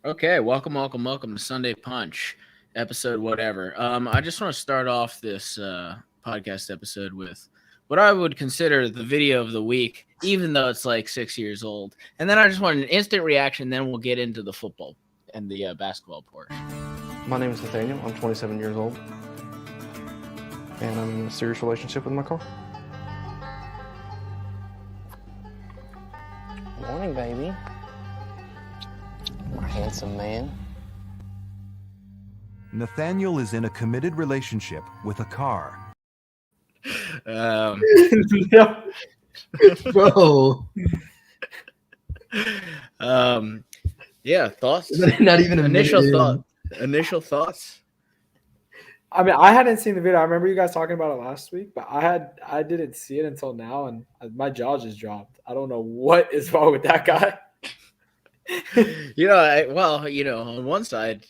Okay, welcome to Sunday Punch, episode whatever. I just want to start off this podcast episode with what I would consider the video of the week, even though it's like 6 years old. And then I just want an instant reaction. Then we'll get into the football and the basketball portion. My name is Nathaniel. I'm 27 years old, and I'm in a serious relationship with my car. Morning, baby. My handsome man. Nathaniel is in a committed relationship with a car. Bro. Yeah, thoughts. Not even Initial thoughts. I mean, I hadn't seen the video. I remember you guys talking about it last week, but I didn't see it until now, and my jaw just dropped. I don't know what is wrong with that guy. On one side,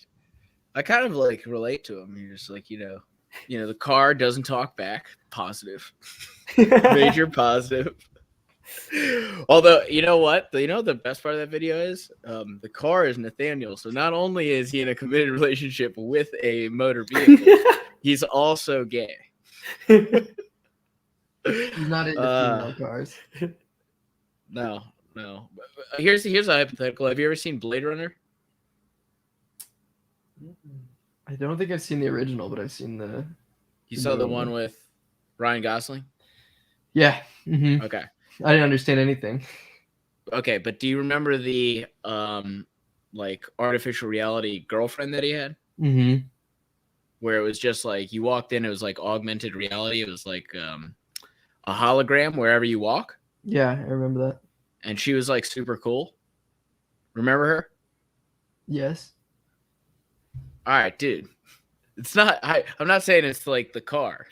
I kind of like relate to him. You're just like, the car doesn't talk back. Positive, major positive. Although, you know what? The best part of that video is the car is Nathaniel. So not only is he in a committed relationship with a motor vehicle, he's also gay. He's not into female cars. No. Here's a hypothetical. Have you ever seen Blade Runner? I don't think I've seen the original, but I've seen the. You saw the one with Ryan Gosling? Yeah. Mm-hmm. Okay. I didn't understand anything. Okay, but do you remember the artificial reality girlfriend that he had? Mm-hmm. Where it was just like you walked in, it was like augmented reality. It was like a hologram wherever you walk. Yeah, I remember that. And she was like super cool. Remember her? Yes. All right, dude. It's not. I'm not saying it's like the car,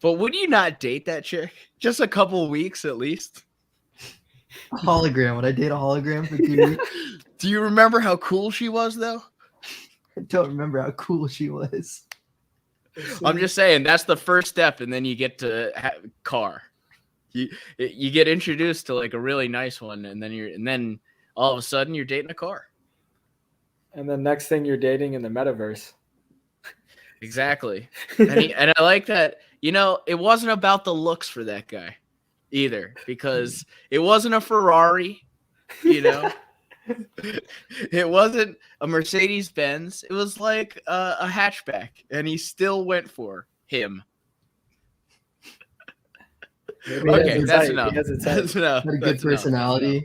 but would you not date that chick? Just a couple weeks at least. A hologram. Would I date a hologram for 2 weeks? Do you remember how cool she was, though? I don't remember how cool she was. I'm just saying that's the first step, and then you get to car. You get introduced to like a really nice one, and then all of a sudden you're dating a car. And the next thing you're dating in the metaverse. Exactly. And I like that. It wasn't about the looks for that guy either, because it wasn't a Ferrari, It wasn't a Mercedes-Benz. It was like a hatchback, and he still went for him. Okay, that's enough. That's enough. Had a good personality.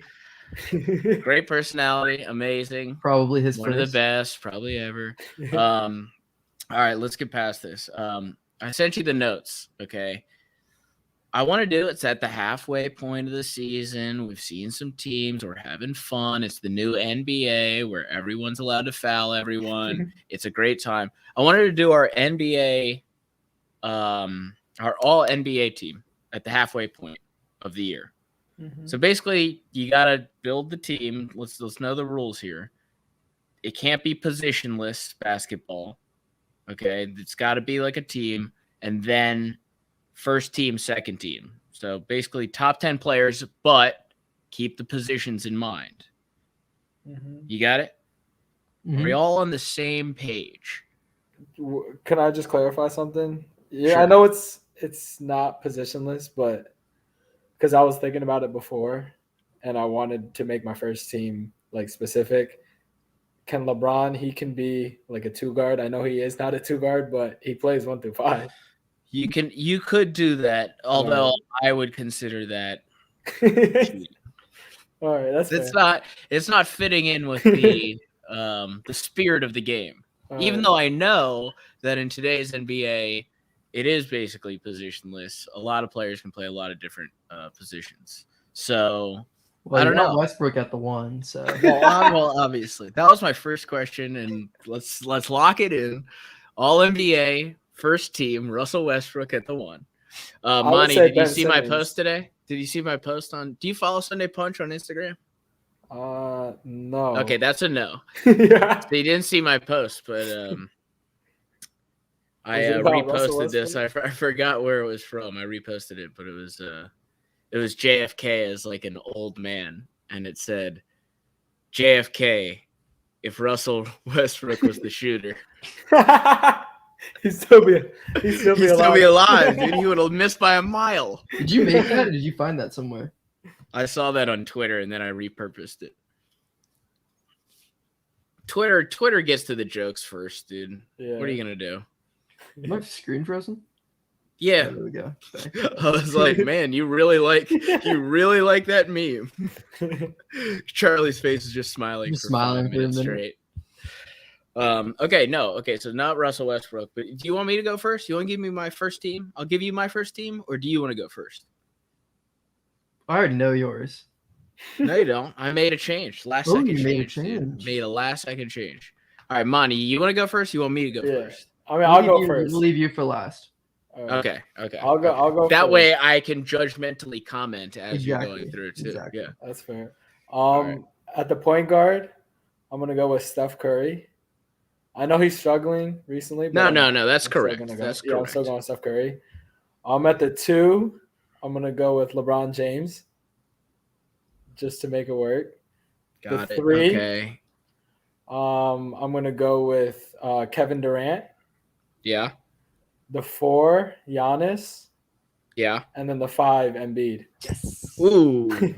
Great personality, amazing. Probably his one first. of the best, probably ever. All right, let's get past this. I sent you the notes, okay? I want to do it's at the halfway point of the season. We've seen some teams. We're having fun. It's the new NBA where everyone's allowed to foul everyone. It's a great time. I wanted to do our NBA, our all NBA team at the halfway point of the year. Mm-hmm. So basically, you got to build the team. Let's know the rules here. It can't be positionless basketball. Okay, it's got to be like a team, and then first team, second team. So basically top 10 players, but keep the positions in mind. Mm-hmm. You got it? Mm-hmm. Are we all on the same page? Can I just clarify something? Yeah, sure. I know it's not positionless, but because I was thinking about it before, and I wanted to make my first team like specific. Can LeBron, he can be like a 2-guard. I know he is not a 2-guard, but he plays 1 through 5. You could do that, although I would consider that. All right, it's not fitting in with the spirit of the game. Even though I know that in today's NBA, it is basically positionless. A lot of players can play a lot of different positions. So well, I don't know. Westbrook at the 1. So well, obviously that was my first question, and let's lock it in. All NBA first team, Russell Westbrook at the 1. Monty, did you see my post today? Did you see my post on? Do you follow Sunday Punch on Instagram? No. Okay, that's a no. Yeah. So you didn't see my post, but I reposted this. I forgot where it was from. I reposted it, but it was JFK as like an old man, and it said, JFK, if Russell Westbrook was the shooter. He'd still be alive, dude. He would have missed by a mile. Did you make that? Or did you find that somewhere? I saw that on Twitter and then I repurposed it. Twitter gets to the jokes first, dude. Yeah. What are you gonna do? Is my screen frozen? Yeah. Oh, there we go. I was like, man, you really like that meme. Charlie's face is just smiling Just for smiling 5 for a minutes minute. straight. Okay, so not Russell Westbrook, but do you want me to go first? You want to give me my first team? I'll give you my first team, or do you want to go first? I already know yours. No, you don't. I made a change. Last Oh, second you made a change. Dude. change. Made a last second change. All right, Monty, you want to go first? You want me to go Yeah. first? I mean, I'll go first. We'll leave you for last. All right. Okay. I'll go. That first. way I can judgmentally comment as you're Exactly, going through too. exactly. Yeah. That's fair. right. At the point guard, I'm gonna go with Steph Curry. I know he's struggling recently. But No. That's I'm still correct. gonna go- That's yeah, I'm correct. still going with Steph Curry. At the 2, I'm gonna go with LeBron James, just to make it work. Got the it. 3. Okay. I'm gonna go with Kevin Durant. Yeah. The 4, Giannis, Yeah. and then the 5, Embiid. Ooh.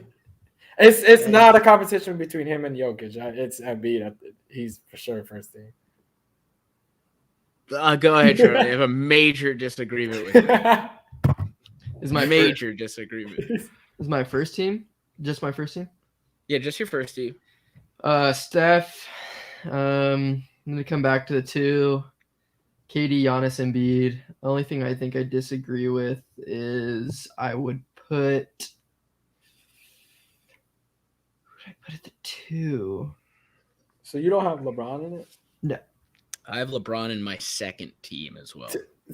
It's not a competition between him and Jokic. It's Embiid. He's for sure first team. Go ahead, Charlie. I have a major disagreement with you. Is my Major disagreement. Is my first team? Just my first team? Yeah, just your first team. Steph. I'm gonna come back to the 2. KD, Giannis, Embiid. The only thing I think I disagree with is I would put. Who would I put at the 2? So you don't have LeBron in it? I have LeBron in my second team as well.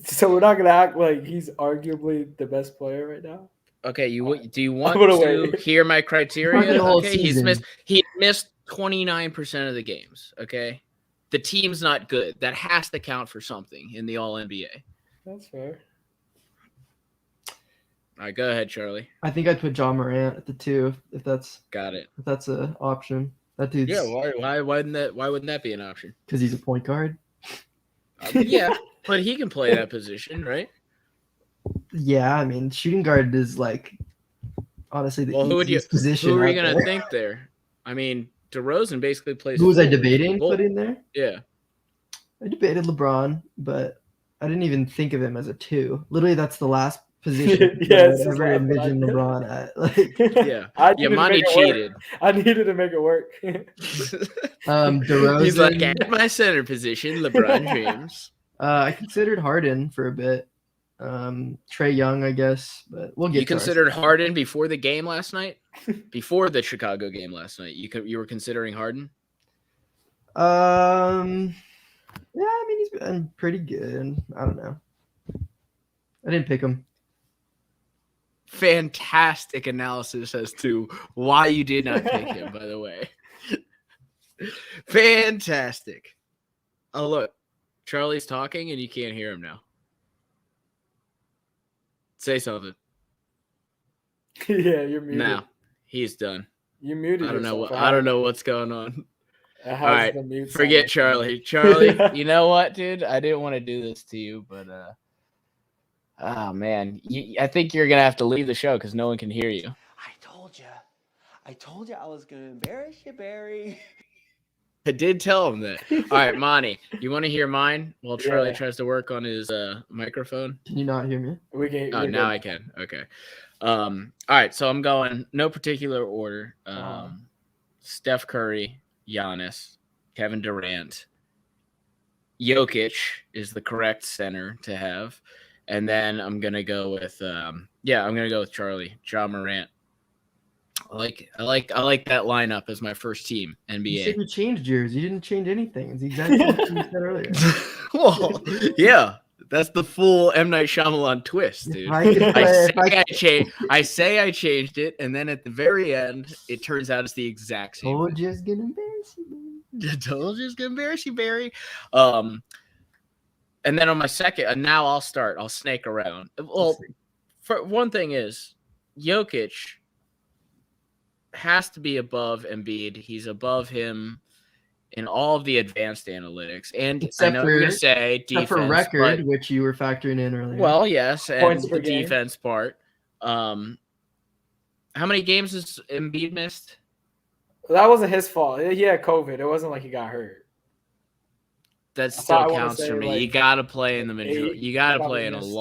So we're not gonna act like he's arguably the best player right now. Okay, do you want gonna to wait. hear my For criteria? the whole Okay, he's season. missed 29% of the games. Okay, the team's not good. That has to count for something in the All NBA. That's fair. All right, go ahead, Charlie. I think I'd put John Morant at the 2 if that's Got it. an option. That dude's Yeah, why wouldn't that be an option? because he's a point guard. Yeah, but he can play that position, right? Yeah, I mean shooting guard is like honestly the Well, easiest position. who are you out gonna there. think there? I mean, DeRozan basically plays. Who was I forward. debating Well, putting there? Yeah. I debated LeBron, but I didn't even think of him as a 2. Literally, that's the last position Yeah, it's I just ever like- envisioned LeBron at. Like, Yeah. I Yeah, needed to Monty make it work. cheated. I needed to make it work. DeRozan. He's like, at my center position, LeBron James. I considered Harden for a bit. Trey Young, I guess, but we'll get. You to our- considered Harden before the game last night? Before the Chicago game last night, you were considering Harden? Yeah, I mean he's been pretty good. I don't know. I didn't pick him. Fantastic analysis as to why you did not pick him, by the way. Fantastic. Oh, look. Charlie's talking and you can't hear him now. Say something. Yeah, you're muted. Now, he's done. You muted. I don't know yourself. I don't know what's going on. It has All right, the mute Forget sound. Charlie. Charlie, you know what, dude? I didn't want to do this to you, but oh man, I think you're gonna have to leave the show because no one can hear you. I told you I was going to embarrass you, Barry. I did tell him that. All right, Monty, you want to hear mine while Charlie Yeah. tries to work on his microphone? Can you not hear me? We can. Oh, we're now good. I can. Okay. All right, so I'm going no particular order. Steph Curry, Giannis, Kevin Durant, Jokic is the correct center to have, and then I'm gonna go with I'm gonna go with Charlie, John Morant. I like that lineup as my first team You said NBA. you changed yours. You didn't change anything. It's the exact same thing you said earlier. Well, yeah, that's the full M. Night Shyamalan twist, dude. I could play- if I I say I changed it, and then at the very end, it turns out it's the exact same. told you it's gonna embarrass you. I told you it's gonna embarrass you, Barry. And then on my second, and now I'll start. I'll snake around. Well, for one thing is, Jokic has to be above Embiid. He's above him in all of the advanced analytics. And I Except know you're going for- to say Except defense, for record, but, which you were factoring in earlier. well, yes, and Points per the game. defense part. How many games has Embiid missed? That wasn't his fault. He had COVID. It wasn't like he got hurt. That So I still wanna counts say, for me. like, you got to play in the majority. 8, You got to probably play in a missed.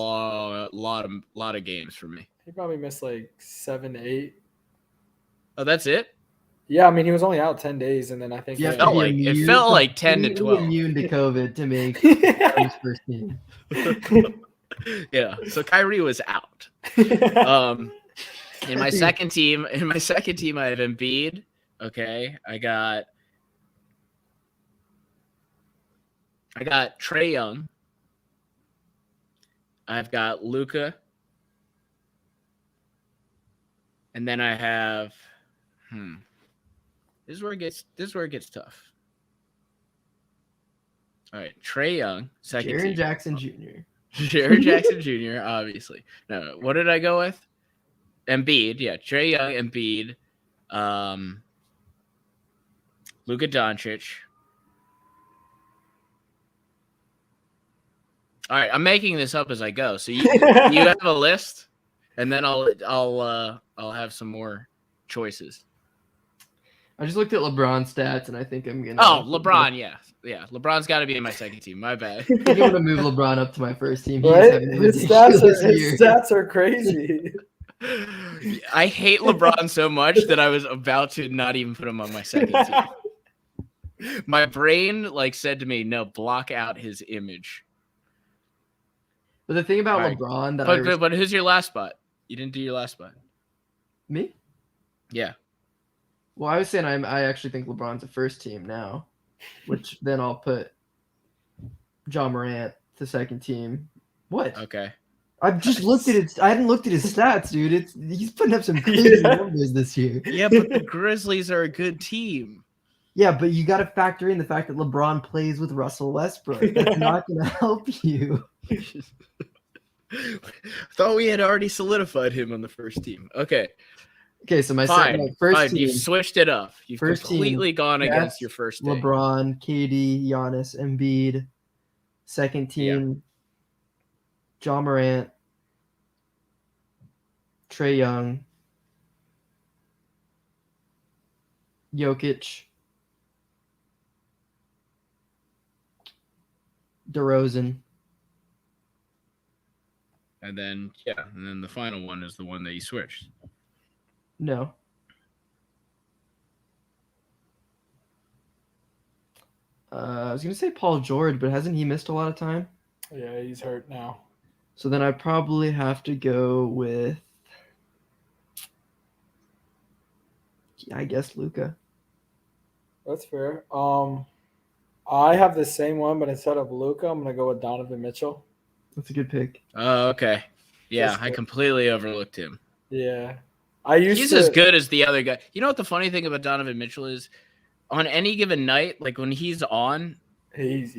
lot of games for me. He probably missed like 7, 8. Oh, that's it. Yeah, I mean, he was only out 10 days, and then I think You have yeah. to be It immune- felt like 10 to completely 12. immune to COVID to make his first team. Yeah. So Kyrie was out. In my second team, I have Embiid. Okay. I got Trae Young. I've got Luka. And then I have this is where it gets tough. All right, Trae Young, second Jaren team. Jackson Jr. Jaren Jackson Jr., obviously. No. What did I go with? Embiid, yeah. Trae Young, Embiid, Luka Doncic. All right, I'm making this up as I go. So you have a list, and then I'll have some more choices. I just looked at LeBron's stats, and I think I'm gonna. Oh, LeBron, yeah. LeBron's got to be in my second team. My bad. I think I'm gonna move LeBron up to my first team. He's Right? having a His stats ridiculous year. are crazy. I hate LeBron so much that I was about to not even put him on my second team. My brain said to me, "No, block out his image." But the thing about All right. LeBron that But who's your last spot? You didn't do your last spot. me? Yeah. Well, I was saying I actually think LeBron's a first team now, which then I'll put John Morant to second team. What? Okay. I've just looked at it. I hadn't looked at his stats, dude. He's putting up some crazy numbers this year. Yeah, but the Grizzlies are a good team. Yeah, but you got to factor in the fact that LeBron plays with Russell Westbrook. That's not going to help you. Thought we had already solidified him on the first team. Okay. Okay, so my Fine. first team, You've switched it up. You've First team, completely gone against your first team. LeBron, KD, Giannis, Embiid. Second team, John Morant, Trae Young, Jokic, DeRozan. And then the final one is the one that you switched. No. I was gonna say Paul George, but hasn't he missed a lot of time? Yeah, he's hurt now. So then I probably have to go with, I guess, Luka. That's fair. I have the same one, but instead of Luka, I'm gonna go with Donovan Mitchell. That's a good pick. Oh, okay. Yeah, Just I good. completely overlooked him. Yeah, He's as good as the other guy. You know what the funny thing about Donovan Mitchell is? On any given night, like when he's on, He's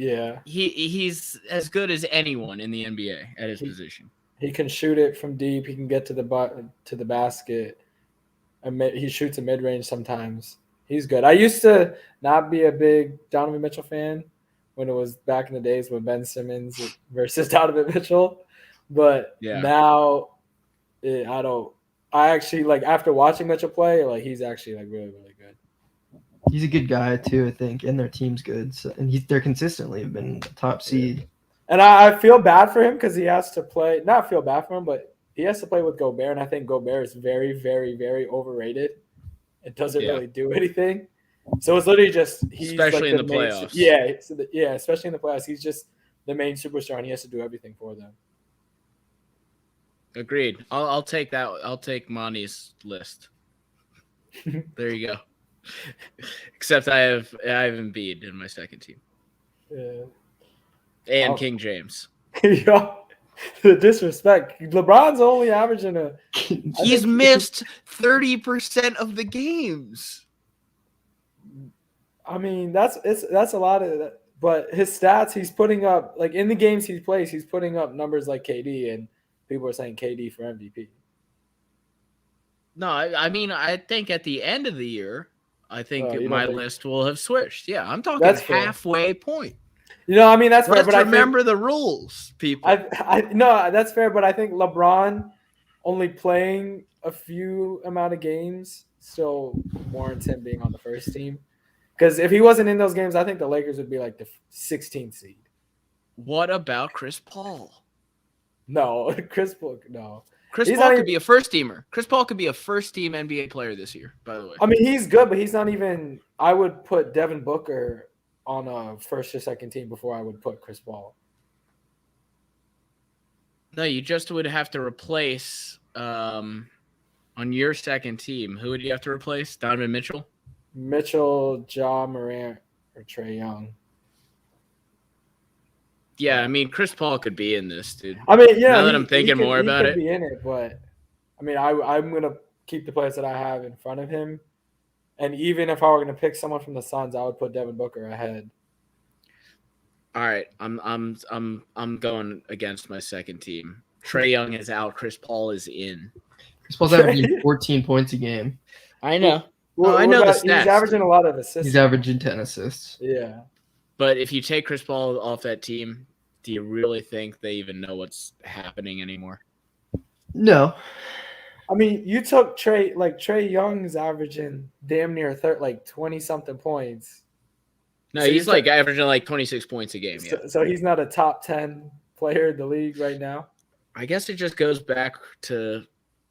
he's as good as anyone in the NBA at his position. He can shoot it from deep. He can get to the basket. He shoots a mid range sometimes. He's good. I used to not be a big Donovan Mitchell fan when it was back in the days with Ben Simmons versus Donovan Mitchell, but now I don't. I actually after watching Mitchell play, he's actually really, really good. He's a good guy too, I think, and their team's good. So, and they're consistently have been top seed. And I feel bad for him because he has to play. Not feel bad for him, but he has to play with Gobert, and I think Gobert is very, very, very overrated. It doesn't really do anything. So it's literally just he's especially in the playoffs. Especially in the playoffs, he's just the main superstar, and he has to do everything for them. Agreed. I'll take that. I'll take Monty's list. There you go. Except I have Embiid in my second team. Yeah. And King James. Yo, the disrespect. LeBron's only averaging He's missed 30% of the games. I mean, that's a lot of that. But his stats, he's putting up in the games he plays, he's putting up numbers like KD, and people are saying KD for MVP. No, I mean, I think at the end of the year, I think You don't my think- list will have switched. Yeah, I'm talking That's fair. halfway point. I mean that's fair, Let's but remember the rules, people. no, that's fair, but I think LeBron only playing a few amount of games still warrants him being on the first team. Because if he wasn't in those games, I think the Lakers would be like the 16th seed. What about Chris Paul? No, Chris Paul, no. Chris He's Paul not could even- be a first teamer. Chris Paul could be a first team NBA player this year, by the way. I mean, he's good, but he's not even. I would put Devin Booker on a first or second team before I would put Chris Paul. No, you just would have to replace on your second team. Who would you have to replace? Donovan Mitchell? Mitchell, Ja Morant, or Trae Young. Yeah, I mean, Chris Paul could be in this, dude. I mean, yeah. Now that I'm thinking more about he it. could be in it, but I mean, I'm gonna keep the players that I have in front of him, and even if I were gonna pick someone from the Suns, I would put Devin Booker ahead. All right, I'm going against my second team. Trae Young is out. Chris Paul is in. Chris Paul's averaging 14 points a game. I know. Well, I know the he's stats. averaging a lot of assists. He's averaging 10 assists. Yeah. But if you take Chris Paul off that team, do you really think they even know what's happening anymore? No. I mean, you took Trae Young's averaging damn near 20 something points. No, So he's you like averaging like 26 points a game. Yeah. So he's not a top 10 player in the league right now. I guess it just goes back to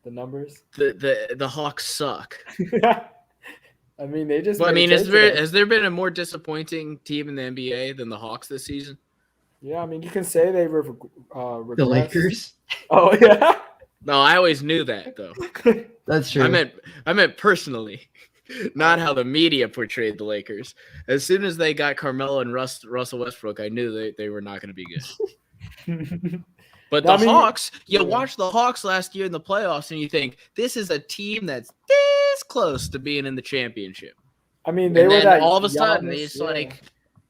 The numbers. the Hawks suck. I mean, they just. But I made mean, trades today. has there been a more disappointing team in the NBA than the Hawks this season? Yeah, I mean, you can say they were The regressed. Lakers. Oh yeah. No, I always knew that though. That's true. I meant personally, not how the media portrayed the Lakers. As soon as they got Carmelo and Russell Westbrook, I knew they were not going to be good. But I the mean, Hawks, you yeah. watch the Hawks last year in the playoffs, and you think this is a team that's this close to being in the championship. I mean, they And were then that all of a sudden, Giannis, it's like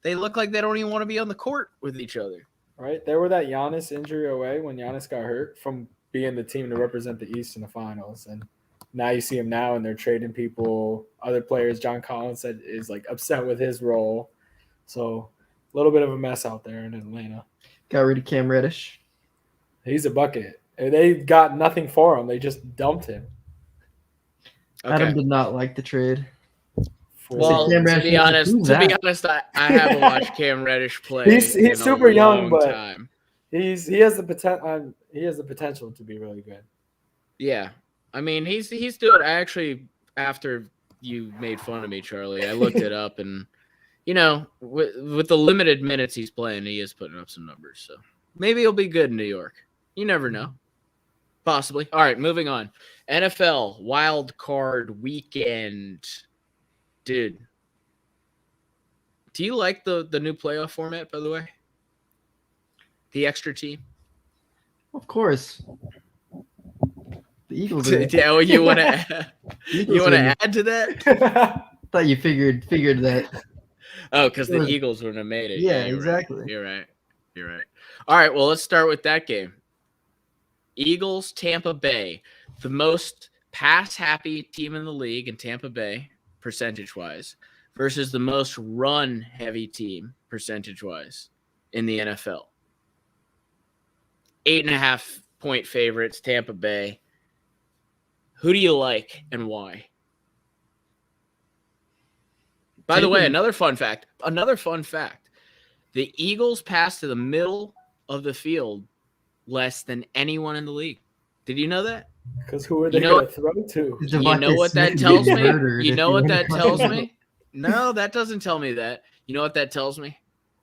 they look like they don't even want to be on the court with each other. right. They were that Giannis injury away when Giannis got hurt from being the team to represent the East in the finals, and now you see him now, and they're trading people, other players. John Collins said is like upset with his role, so a little bit of a mess out there in Atlanta. Got rid of Cam Reddish. He's a bucket. They got nothing for him. They just dumped him. Adam did not like the trade. Well, Cam to Reddish be needs to honest, prove that. I haven't watched Cam Reddish play. He's in a super young, long but time. he has the potential. He has the potential to be really good. Yeah, I mean he's doing. I actually, after you made fun of me, Charlie, I looked it up, and with the limited minutes he's playing, he is putting up some numbers. So maybe he'll be good in New York. You never know. Possibly. All right, moving on. NFL wild card weekend, dude. Do you like the new playoff format? By the way, the extra team. Of course. The Eagles. Are, Yeah, well, you want to Eagles are- add to that? thought you figured that. Oh, because the Eagles wouldn't have made it. Yeah, you're exactly. Right. You're right. All right, well, let's start with that game. Eagles, Tampa Bay, the most pass-happy team in the league in Tampa Bay, percentage-wise, versus the most run-heavy team, percentage-wise, in the NFL. 8.5-point favorites, Tampa Bay. Who do you like and why? By the way, another fun fact. The Eagles pass to the middle of the field less than anyone in the league. Did you know that? Because who are they You know going to throw to? You know what that tells me? You know what that tells me? No, that doesn't tell me that. You know what that tells me?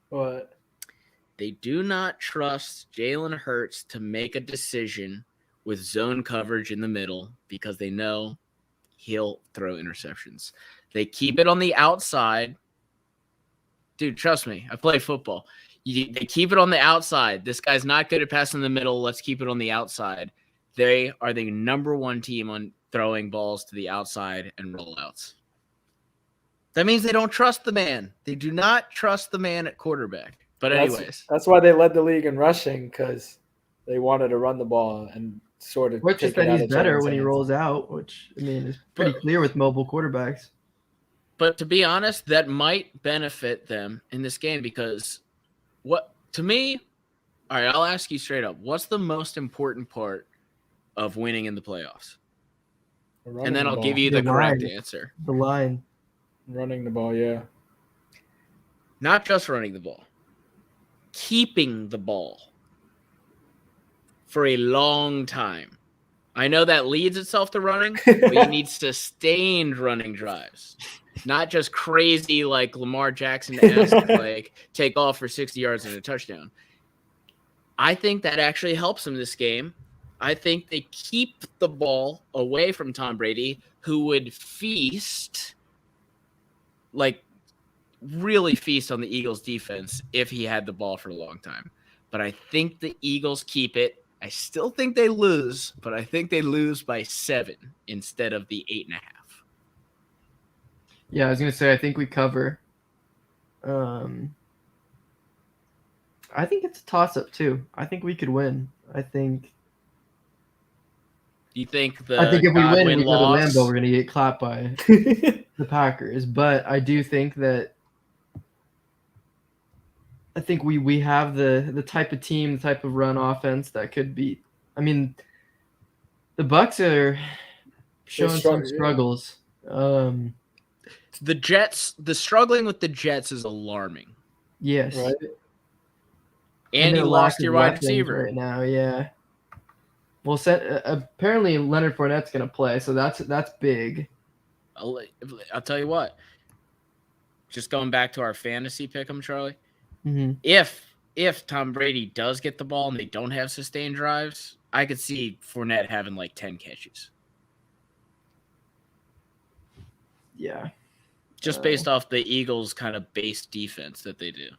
What? They do not trust Jalen Hurts to make a decision with zone coverage in the middle because they know he'll throw interceptions. They keep it on the outside. Dude, trust me. I play football. They keep it on the outside. This guy's not good at passing the middle. Let's keep it on the outside. They are the number one team on throwing balls to the outside and rollouts. That means they don't trust the man. They do not trust the man at quarterback. But anyways. That's why they led the league in rushing, because they wanted to run the ball and sort of. Which just take it that out he's of better Jalen's when he hands. rolls out, which, I mean, is pretty clear with mobile quarterbacks. But to be honest, that might benefit them in this game because to me, all right, I'll ask you straight up. What's the most important part of winning in the playoffs? And then I'll give you the correct answer. The line. Running the ball, yeah. Not just running the ball. Keeping the ball for a long time. I know that leads itself to running, but you need sustained running drives. Not just crazy like Lamar Jackson-esque, like take off for 60 yards and a touchdown. I think that actually helps him this game. I think they keep the ball away from Tom Brady, who would feast, like really feast on the Eagles defense if he had the ball for a long time. But I think the Eagles keep it. I still think they lose, but I think they lose by 7 instead of the 8.5. Yeah, I was going to say, I think we cover. I think it's a toss-up, too. I think we could win. I think if we win, we go to Lambeau, we're going to get clapped by the Packers. But I do think that we have the type of team, the type of run offense that could beat. I mean, the Bucs are showing some struggles. The Jets, the struggling with the Jets is alarming. Yes. Right. And you lost your wide receiver right now. Yeah. Well, apparently Leonard Fournette's going to play, so that's big. I'll tell you what. Just going back to our fantasy pick'em, Charlie. Mm-hmm. If Tom Brady does get the ball and they don't have sustained drives, I could see Fournette having like 10 catches. Yeah. Just based off the Eagles' kind of base defense that they do,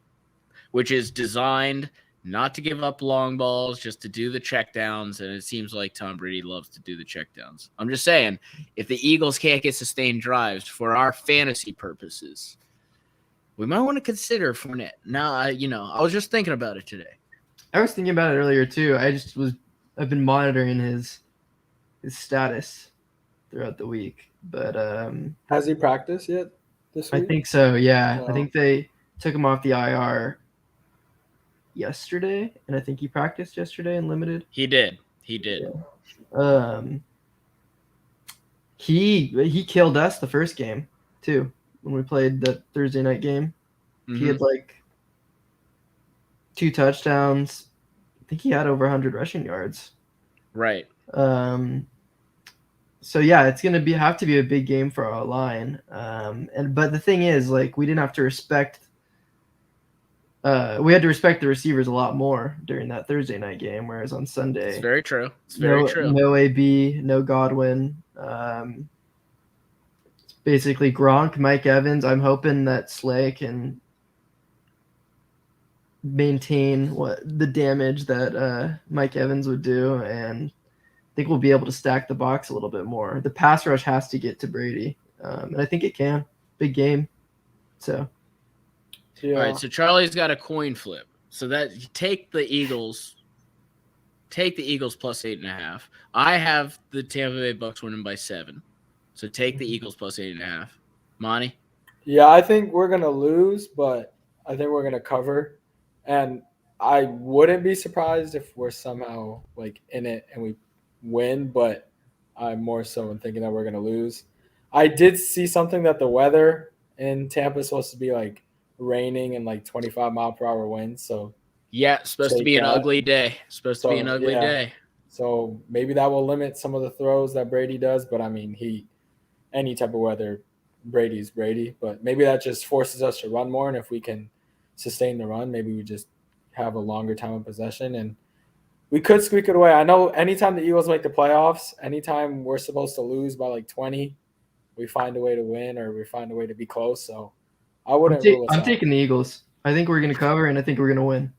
which is designed not to give up long balls, just to do the checkdowns, and it seems like Tom Brady loves to do the checkdowns. I'm just saying, if the Eagles can't get sustained drives for our fantasy purposes, we might want to consider Fournette. Now, I was just thinking about it today. I was thinking about it earlier too. I've been monitoring his status throughout the week, but has he practiced yet this week? I think so. Yeah, I think they took him off the IR yesterday, and I think he practiced yesterday and limited. He did. Yeah. He killed us the first game too when we played the Thursday night game. Mm-hmm. He had like 2 touchdowns. I think he had over 100 rushing yards. Right. So yeah, it's gonna have to be a big game for our line. But the thing is, like, we didn't have to respect. We had to respect the receivers a lot more during that Thursday night game, whereas on Sunday, it's very true. It's very true. No AB, no Godwin. It's basically Gronk, Mike Evans. I'm hoping that Slay can maintain the damage that Mike Evans would do, and I think we'll be able to stack the box a little bit more. The pass rush has to get to Brady, and I think it can. Big game. So. Yeah. All right, so Charlie's got a coin flip. So that you take the Eagles plus 8.5. I have the Tampa Bay Bucs winning by 7. So take the Eagles plus 8.5. Monty? Yeah, I think we're gonna lose, but I think we're gonna cover. And I wouldn't be surprised if we're somehow like in it and we win, but I'm more so in thinking that we're gonna lose. I did see something that the weather in Tampa is supposed to be like raining and like 25-mile-per-hour winds. So yeah, it's supposed to be an ugly day. Day. So maybe that will limit some of the throws that Brady does. But I mean, any type of weather, Brady's Brady. But maybe that just forces us to run more. And if we can sustain the run, maybe we just have a longer time of possession and we could squeak it away. I know anytime the Eagles make the playoffs, anytime we're supposed to lose by like 20, we find a way to win or we find a way to be close. So I wouldn't rule us out. I'm taking the Eagles. I think we're going to cover, and I think we're going to win.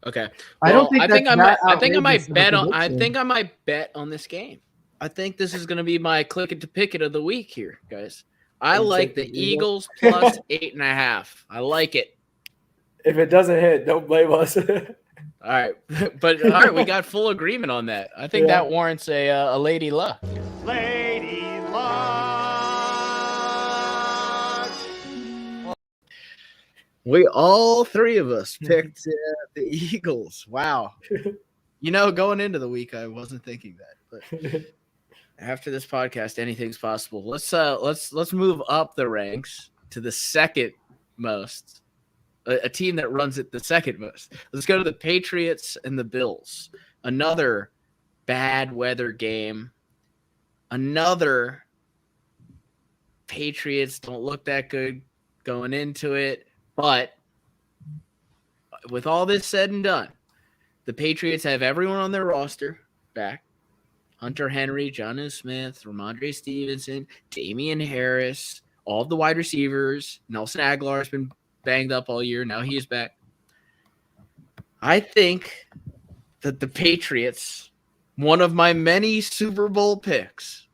Okay. Well, I think I might bet on this game. I think this is going to be my click it to pick it of the week here, guys. I like the Eagles plus 8.5. I like it. If it doesn't hit, don't blame us. All right. But all right, we got full agreement on that. I think that warrants a Lady Luck. Lady Luck. We all three of us picked the Eagles. Wow. Going into the week, I wasn't thinking that, but after this podcast, anything's possible. Let's move up the ranks to the second most, a team that runs it the second most. Let's go to the Patriots and the Bills. Another bad weather game. Another Patriots don't look that good going into it, but with all this said and done, the Patriots have everyone on their roster back. Hunter Henry, Jonnu Smith, Ramondre Stevenson, Damian Harris, all of the wide receivers. Nelson Aguilar has been banged up all year. Now he is back. I think that the Patriots, one of my many Super Bowl picks,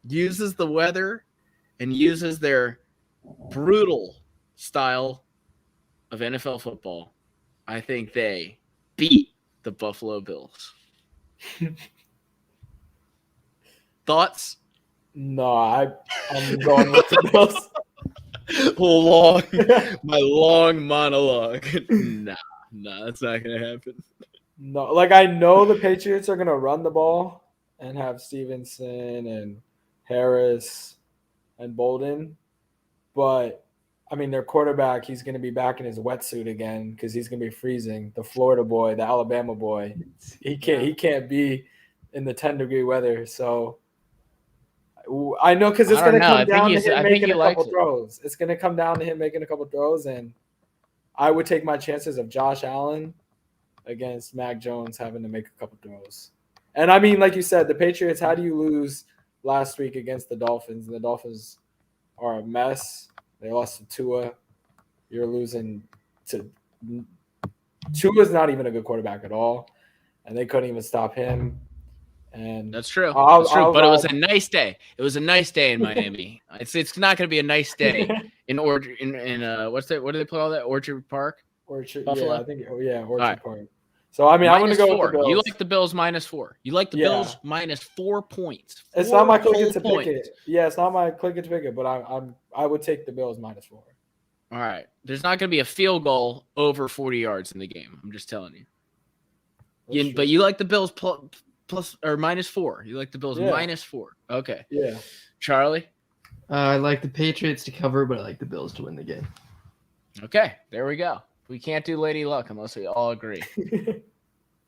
uses the weather and uses their brutal style of NFL football. I think they beat the Buffalo Bills. Thoughts? No, I'm going with the Bills. My long monologue. Nah, that's not gonna happen. No, like I know the Patriots are gonna run the ball and have Stevenson and Harris and Bolden, but I mean their quarterback, he's gonna be back in his wetsuit again because he's gonna be freezing. The Florida boy, the Alabama boy, he can't be in the 10-degree weather. So I know because it's gonna come down to him making a couple throws. It's gonna come down to him making a couple throws, and I would take my chances of Josh Allen against Mac Jones having to make a couple throws. And I mean, like you said, the Patriots, how do you lose last week against the Dolphins? And the Dolphins are a mess. They lost to Tua. You're losing to Tua's not even a good quarterback at all. And they couldn't even stop him. And that's true. But it was a nice day. It was a nice day in Miami. It's not going to be a nice day in what do they call that? Orchard Park? Buffalo? Yeah, I think Orchard Park. So I mean, I'm going to go with the Bills. You like the Bills -4. You like the Bills -4 points. It's not my click to pick it. Yeah, it's not my click to pick it, but I would take the Bills -4. All right. There's not going to be a field goal over 40 yards in the game. I'm just telling you. But you like the Bills plus or -4. You like the Bills -4. Okay. Yeah. Charlie? I like the Patriots to cover, but I like the Bills to win the game. Okay. There we go. We can't do Lady Luck unless we all agree.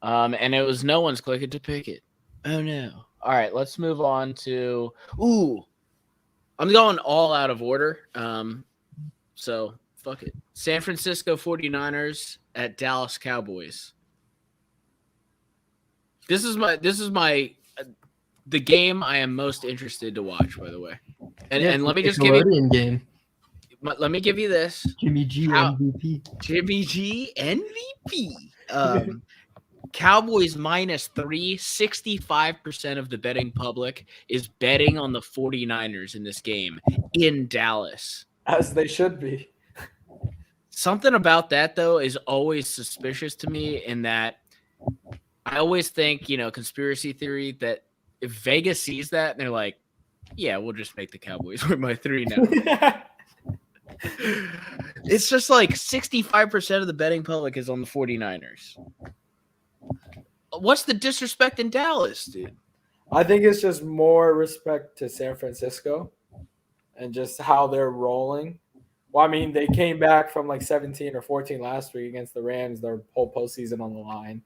And it was no one's clicking to pick it. Oh, no. All right. Let's move on to I'm going all out of order. So, fuck it. San Francisco 49ers at Dallas Cowboys. This is the game I am most interested to watch, by the way. And let me just give you game. Let me give you this. Jimmy G MVP. Jimmy G MVP. Cowboys -3. 65% of the betting public is betting on the 49ers in this game in Dallas. As they should be. Something about that, though, is always suspicious to me in that I always think, conspiracy theory, that if Vegas sees that and they're like, yeah, we'll just make the Cowboys win by 3 now. It's just like 65% of the betting public is on the 49ers. What's the disrespect in Dallas, dude? I think it's just more respect to San Francisco and just how they're rolling. Well, I mean, they came back from like 17 or 14 last week against the Rams, their whole postseason on the line.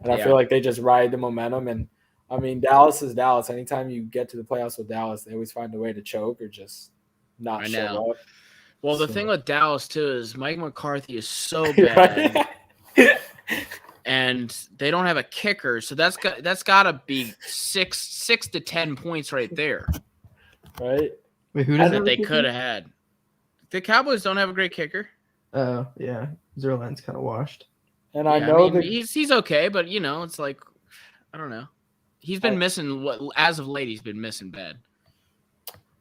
And I feel like they just ride the momentum. And, I mean, Dallas is Dallas. Anytime you get to the playoffs with Dallas, they always find a way to choke or just not show up. Well, the thing with Dallas, too, is Mike McCarthy is so bad. And they don't have a kicker, so that's got to be 6 to 10 points right there. Right? Wait, who does that they could have had? The Cowboys don't have a great kicker. Oh, yeah. Zerline's kind of washed. And I know that he's okay, but it's like, I don't know. He's been missing as of late. He's been missing bad.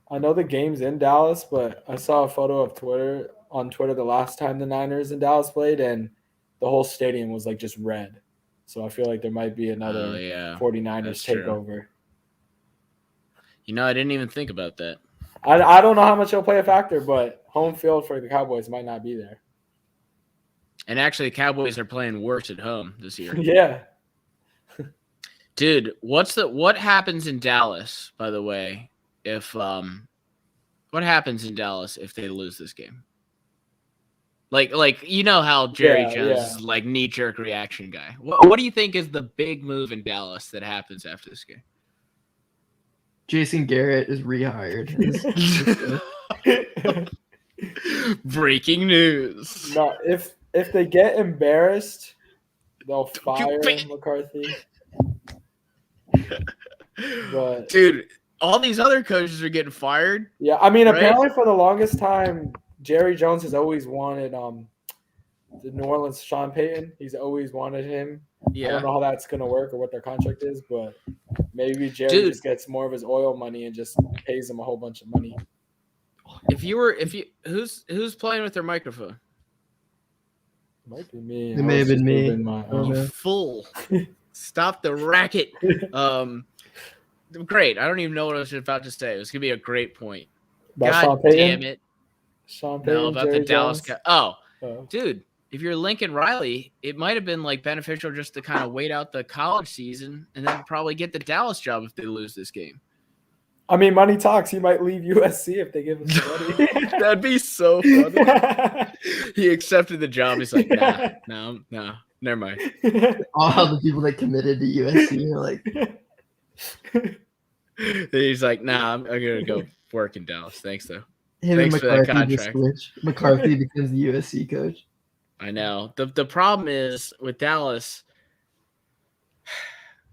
I know the game's in Dallas, but I saw a photo on Twitter the last time the Niners and Dallas played, and the whole stadium was like just red. So I feel like there might be another 49ers takeover. I didn't even think about that. I don't know how much it'll play a factor, but home field for the Cowboys might not be there. And actually, the Cowboys are playing worse at home this year. Yeah. Dude, what happens in Dallas, by the way, if what happens in Dallas if they lose this game? Like you know how Jerry Jones is like knee-jerk reaction guy. What do you think is the big move in Dallas that happens after this game? Jason Garrett is rehired. Breaking news. No, if they get embarrassed, they'll fire McCarthy. But dude, all these other coaches are getting fired. Yeah, I mean, right? Apparently for the longest time, Jerry Jones has always wanted the New Orleans Sean Payton. He's always wanted him. Yeah. I don't know how that's gonna work or what their contract is, but maybe Jerry just gets more of his oil money and just pays him a whole bunch of money. Who's playing with their microphone? Might be me. It may have been me. You fool. Stop the racket. Great. I don't even know what I was about to say. It was gonna be a great point. God damn it. Sean Payton. No, about Jerry the Dallas. Oh, dude. If you're Lincoln Riley, it might have been like beneficial just to kind of wait out the college season and then probably get the Dallas job if they lose this game. I mean, money talks. He might leave USC if they give him some money. That'd be so funny. He accepted the job. He's like, no, never mind. All the people that committed to USC are like. He's like, nah, I'm gonna go work in Dallas. Thanks though. Thanks for that contract. McCarthy becomes the USC coach. I know. The problem is with Dallas.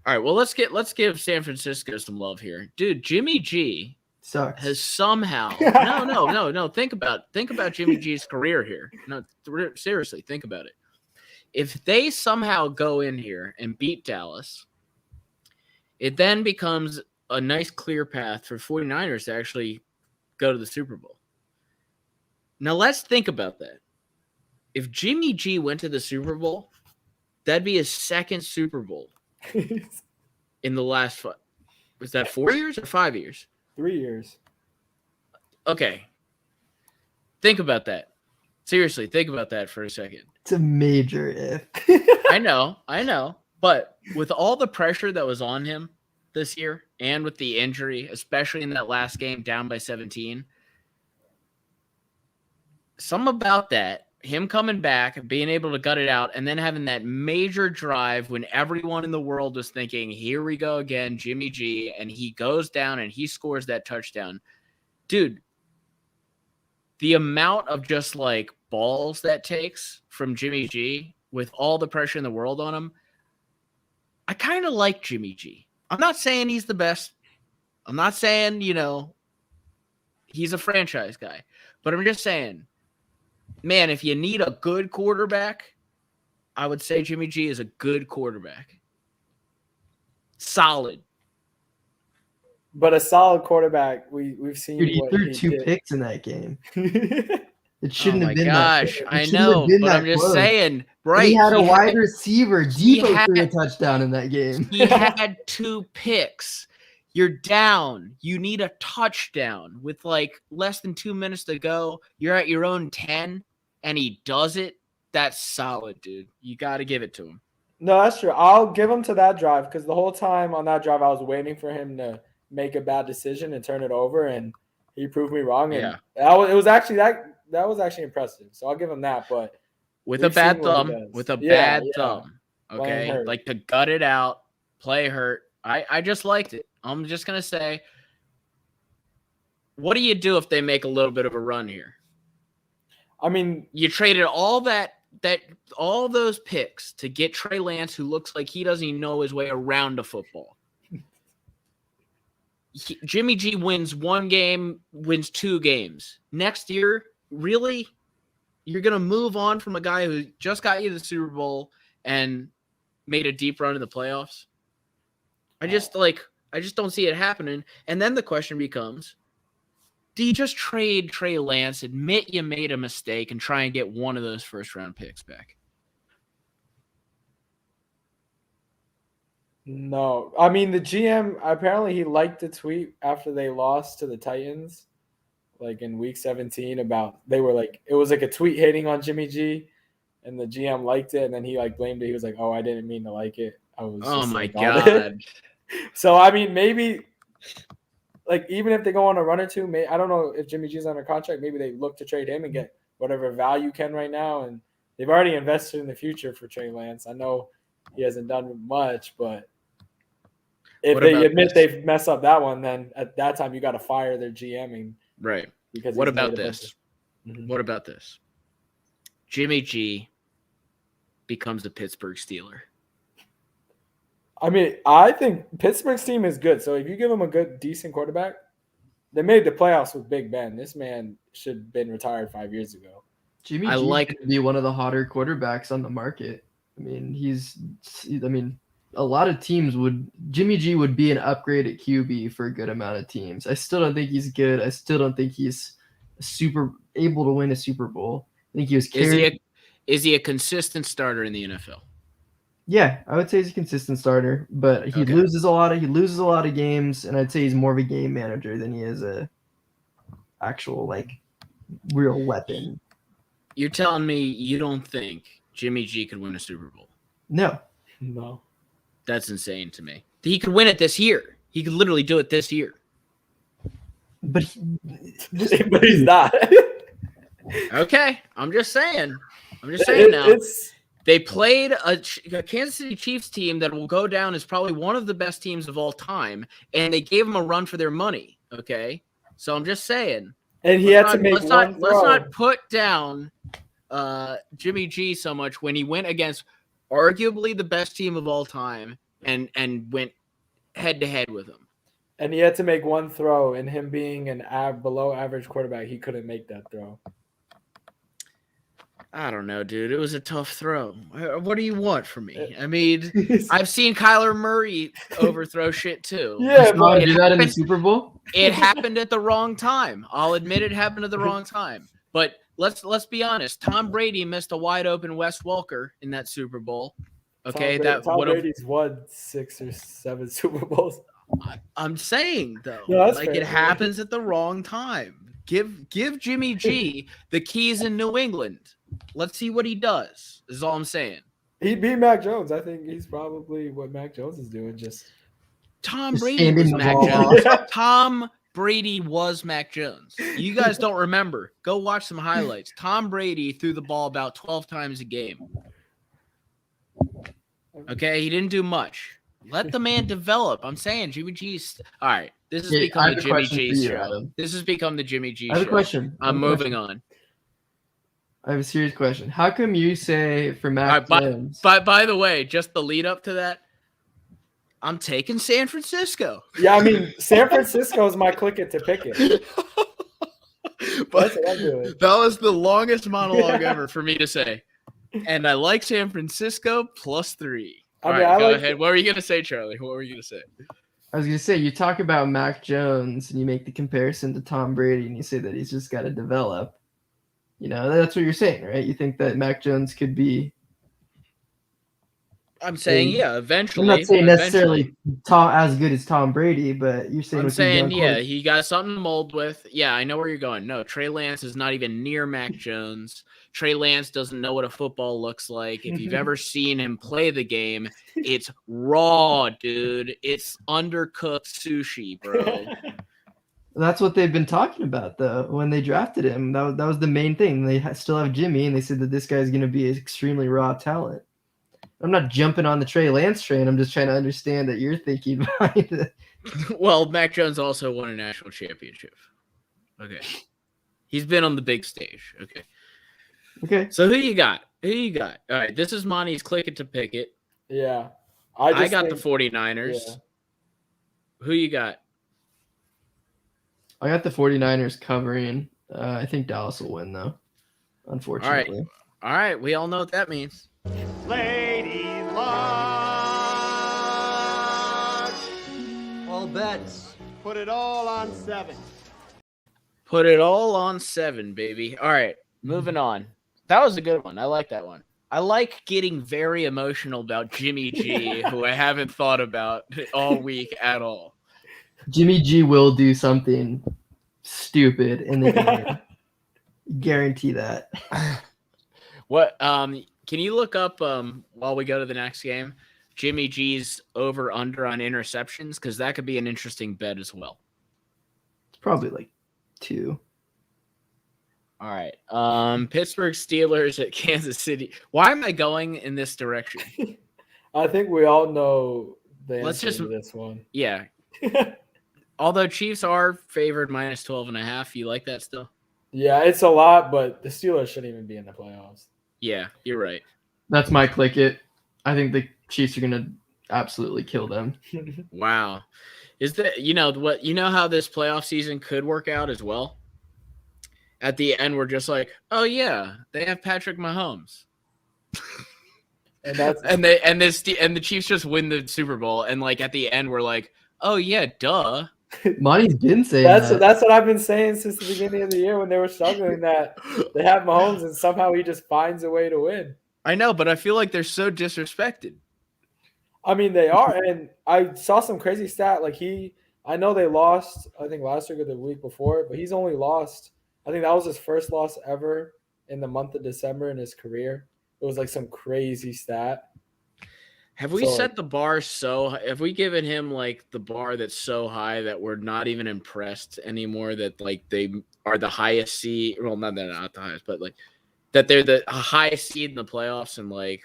All right, well let's give San Francisco some love here, dude. Jimmy G sucks. Has somehow no. Think about Jimmy G's career here. No, seriously, think about it. If they somehow go in here and beat Dallas, it then becomes a nice clear path for 49ers to actually go to the Super Bowl. Now let's think about that. If Jimmy G went to the Super Bowl, that'd be his second Super Bowl in the last was that 4 years or 5 years? 3 years. Okay. Think about that. Seriously, think about that for a second. It's a major if. I know. But with all the pressure that was on him this year and with the injury, especially in that last game down by 17, something about that, him coming back and being able to gut it out and then having that major drive when everyone in the world was thinking, here we go again, Jimmy G, and he goes down and he scores that touchdown. Dude, the amount of just like balls that takes from Jimmy G with all the pressure in the world on him, I kind of like Jimmy G. I'm not saying he's the best. I'm not saying, he's a franchise guy. But I'm just saying, man, if you need a good quarterback, I would say Jimmy G is a good quarterback. Solid. But a solid quarterback, we've seen. Dude, he threw two picks in that game. It shouldn't have been. Gosh, I know, but I'm just saying, right? He had a wide receiver. Debo threw a touchdown in that game. He had 2 picks. You're down. You need a touchdown with like less than 2 minutes to go. You're at your own 10, and he does it. That's solid, dude. You got to give it to him. No, that's true. I'll give him to that drive because the whole time on that drive, I was waiting for him to make a bad decision and turn it over, and he proved me wrong. And that was actually impressive. So I'll give him that. But with a bad thumb, okay, like to gut it out, play hurt. I just liked it. I'm just gonna say, what do you do if they make a little bit of a run here? I mean, you traded all all those picks to get Trey Lance, who looks like he doesn't even know his way around a football. Jimmy G wins 1 game, wins 2 games. Next year, really? You're going to move on from a guy who just got you the Super Bowl and made a deep run in the playoffs? I just don't see it happening. And then the question becomes, do you just trade Trey Lance, admit you made a mistake, and try and get one of those first-round picks back? No. I mean, the GM, apparently he liked the tweet after they lost to the Titans, like in week 17 about, they were like, it was like a tweet hating on Jimmy G. and the GM liked it, and then he like blamed it. He was like, "Oh, I didn't mean to like it. I was." Oh just my like, on it." god. So I mean, maybe like even if they go on a run or two, I don't know if Jimmy G's under contract. Maybe they look to trade him and get whatever value can right now, and they've already invested in the future for Trey Lance. I know he hasn't done much, but if What they about admit this? they've messed up that one, then at that time you got to fire their GM. And Right. because What he's made about a bunch this? of- What about this? Jimmy G becomes a Pittsburgh Steeler. I mean, I think Pittsburgh's team is good. So if you give them a good, decent quarterback, they made the playoffs with Big Ben. This man should have been retired 5 years ago. Jimmy I G like- could be one of the hotter quarterbacks on the market. I mean, a lot of teams Jimmy G would be an upgrade at QB for a good amount of teams. I still don't think he's good. I still don't think he's super able to win a Super Bowl. I think he was carried. Is he a consistent starter in the NFL? Yeah, I would say he's a consistent starter, but he Okay. loses a lot of games, and I'd say he's more of a game manager than he is a actual like real weapon. You're telling me you don't think Jimmy G could win a Super Bowl? No. No. That's insane to me. He could win it this year. He could literally do it this year. But But he's not. Okay, I'm just saying now. It's They played a Kansas City Chiefs team that will go down as probably one of the best teams of all time, and they gave them a run for their money. Okay, so I'm just saying. and he had to make let's one throw. let's not put down Jimmy G so much when he went against arguably the best team of all time and went head to head with them. And he had to make one throw, and him being an below average quarterback, he couldn't make that throw. I don't know, dude. It was a tough throw. What do you want from me? I mean, I've seen Kyler Murray overthrow shit too. Yeah, Not but do that in the Super Bowl. It happened at the wrong time. I'll admit it happened at the wrong time. But let's be honest. Tom Brady missed a wide open Wes Welker in that Super Bowl. Okay, Tom Brady's won 6 or 7 Super Bowls. I'm saying though, No, that's like fair. it happens at the wrong time. Give Jimmy G the keys in New England. Let's see what he does. Is all I'm saying. He beat Mac Jones. I think he's probably what Mac Jones is doing. Just Tom Just Brady handing was the Mac ball Jones. off. Tom Brady was Mac Jones. You guys don't remember. Go watch some highlights. Tom Brady threw the ball about 12 times a game. Okay, he didn't do much. Let the man develop. I'm saying Jimmy G's. All right, this has Yeah, I become have the a Jimmy question G for you, show. Adam. This has become the Jimmy G I have show. a question. I'm moving on. I have a serious question. How come you say for Mac All Jones? right, by the way, just the lead up to that, I'm taking San Francisco. yeah. I mean, San Francisco is my click it to pick it. But That's what I'm doing. that was the longest monologue ever for me to say. And I like San Francisco +3. All I mean, right, I go like ahead. What were you going to say, Charlie? What were you going to say? I was gonna say you talk about Mac Jones and you make the comparison to Tom Brady and you say that he's just got to develop. You know, that's what you're saying, right? You think that Mac Jones could be. I'm saying, yeah, eventually. I'm not saying eventually. necessarily as good as Tom Brady, but you're saying. I'm with these saying, young yeah, quarterbacks- he got something to mold with. Yeah, I know where you're going. No, Trey Lance is not even near Mac Jones. Trey Lance doesn't know what a football looks like. If you've ever seen him play the game, it's raw, dude. It's undercooked sushi, bro. That's what they've been talking about, though. When they drafted him, that was the main thing. They still have Jimmy, and they said that this guy's going to be an extremely raw talent. I'm not jumping on the Trey Lance train. I'm just trying to understand that you're thinking behind it. Well, Mac Jones also won a national championship. Okay. He's been on the big stage. Okay. Okay. So who you got? Who you got? All right. This is Monty's click it to pick it. Yeah, I got the 49ers. Yeah. Who you got? I got the 49ers covering. I think Dallas will win, though, unfortunately. All right. We all know what that means. Lady Luck. All bets. Put it all on 7. Put it all on 7, baby. All right. Moving on. That was a good one. I like that one. I like getting very emotional about Jimmy G, who I haven't thought about all week at all. Jimmy G will do something stupid in the game. Guarantee that. What can you look up while we go to the next game? Jimmy G's over under on interceptions, because that could be an interesting bet as well. It's probably like 2. All right. Pittsburgh Steelers at Kansas City. Why am I going in this direction? I think we all know the Let's answer just to this one. Yeah. Although Chiefs are favored minus 12.5. You like that still? Yeah, it's a lot, but the Steelers shouldn't even be in the playoffs. Yeah, you're right. That's my click it. I think the Chiefs are gonna absolutely kill them. Wow. Is that how this playoff season could work out as well? At the end, we're just like, oh yeah, they have Patrick Mahomes. And that's and the Chiefs just win the Super Bowl, and like at the end we're like, oh yeah, duh. Monty's been saying that's that. what I've been saying since the beginning of the year when they were struggling, that they have Mahomes and somehow he just finds a way to win. I know, but I feel like they're so disrespected. I mean, they are, and I saw some crazy stat. Like I know they lost, I think last week or the week before, but he's only lost. I think that was his first loss ever in the month of December in his career. It was like some crazy stat. Have we set the bar so – have we given him, like, the bar that's so high that we're not even impressed anymore that, like, they are the highest seed – well, not that not the highest, but, like, that they're the highest seed in the playoffs and, like,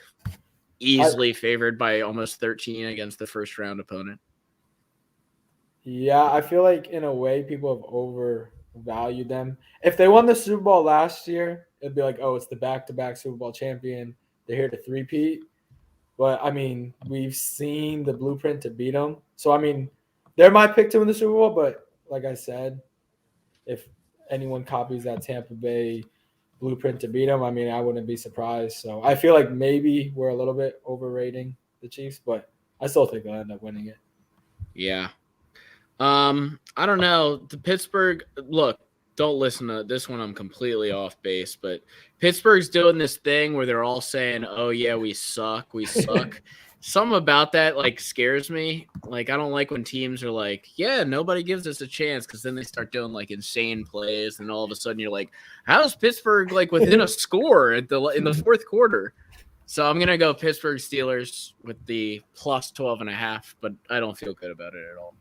easily favored by almost 13 against the first-round opponent? Yeah, I feel like in a way people have overvalued them. If they won the Super Bowl last year, it'd be like, oh, it's the back-to-back Super Bowl champion. They're here to three-peat. But, I mean, we've seen the blueprint to beat them. So, I mean, they're my pick to win the Super Bowl. But, like I said, if anyone copies that Tampa Bay blueprint to beat them, I mean, I wouldn't be surprised. So, I feel like maybe we're a little bit overrating the Chiefs. But I still think they'll end up winning it. Yeah. I don't know. The Pittsburgh – look, don't listen to this one. I'm completely off base, but Pittsburgh's doing this thing where they're all saying, oh, yeah, we suck. We suck. Something about that, like, scares me. Like, I don't like when teams are like, yeah, nobody gives us a chance, because then they start doing, like, insane plays, and all of a sudden you're like, how's Pittsburgh, like, within a score in the fourth quarter? So I'm going to go Pittsburgh Steelers with the plus 12.5, but I don't feel good about it at all.